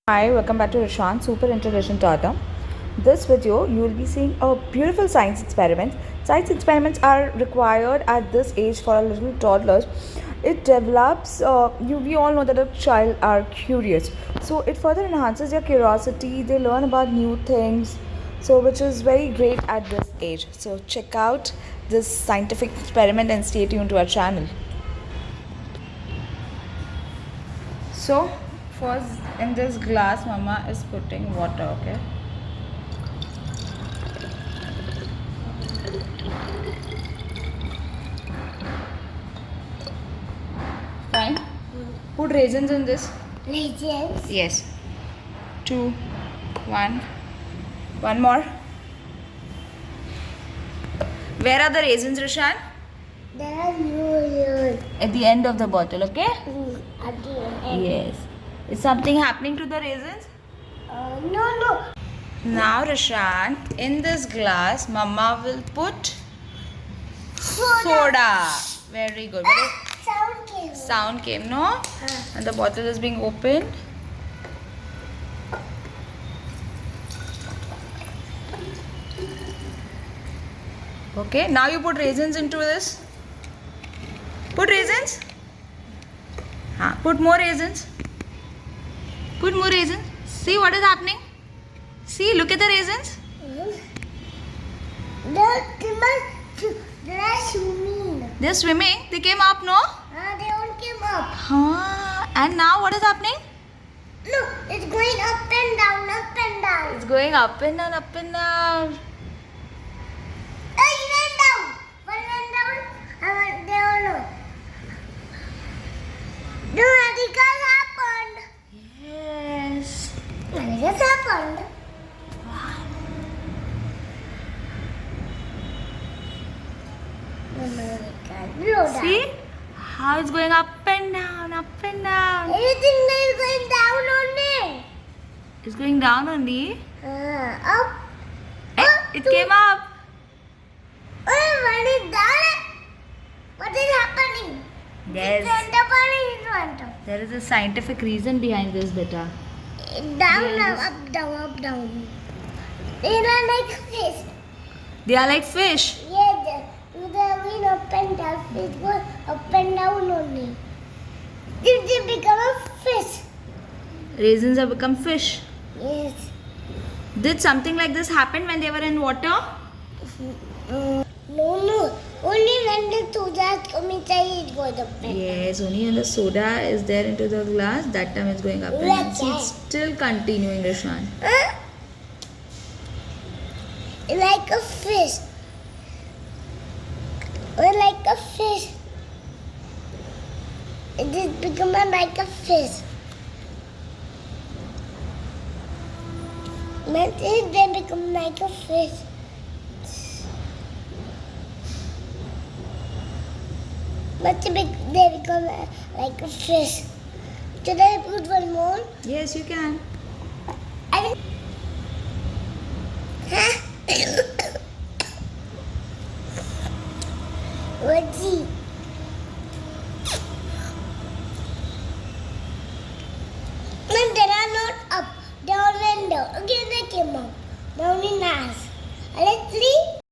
Hi, welcome back to Rishan Super Introduction Toddler. This video you will be seeing a beautiful science experiment. Science experiments are required at this age for a little toddlers. It develops we all know that a child are curious, so it further enhances their curiosity. They learn about new things, so which is very great at this age. So check out this scientific experiment and stay tuned to our channel. So first in this glass mama is putting water, okay? Fine. Put raisins in this. Raisins? Yes. 2, 1. One more. Where are the raisins, Rishan? There are new At the end of the bottle, okay? at the end. Yes. Is something happening to the raisins? No. Now, Rishan, in this glass, Mama will put soda. Very good. Sound came. Sound came, no? And the bottle is being opened. Okay, now you put raisins into this. Put raisins. Put more raisins. Put more raisins. See what is happening? See, look at the raisins. They are swimming. They're swimming. They came up, no? They all came up. And now what is happening? Look, it's going up and down, up and down. It's going up and down, up and down. It went down. One went down. They all know. The radicals happened. Yes. Radicals happened. See how it's going up and down, up and down. Everything is going down only. It's going down only. Up. It came up. What is that? What is happening? Yes. There is a scientific reason behind this, beta. Down, up, down, up, down. They are like fish. They are like fish. Yes, they win up and down. Fish go up and down only. They become a fish. Raisins have become fish. Yes. Did something like this happen when they were in water? No. Only when the soda come inside, it goes up and down. Yes, only when the soda is there into the glass, that time it's going up and down. See, it's still continuing, Rishan. Like a fish. Like a fish. It is become like a fish. When they become like a fish. But they become like a fish. Should I put one more? Yes, you can. I Let's see.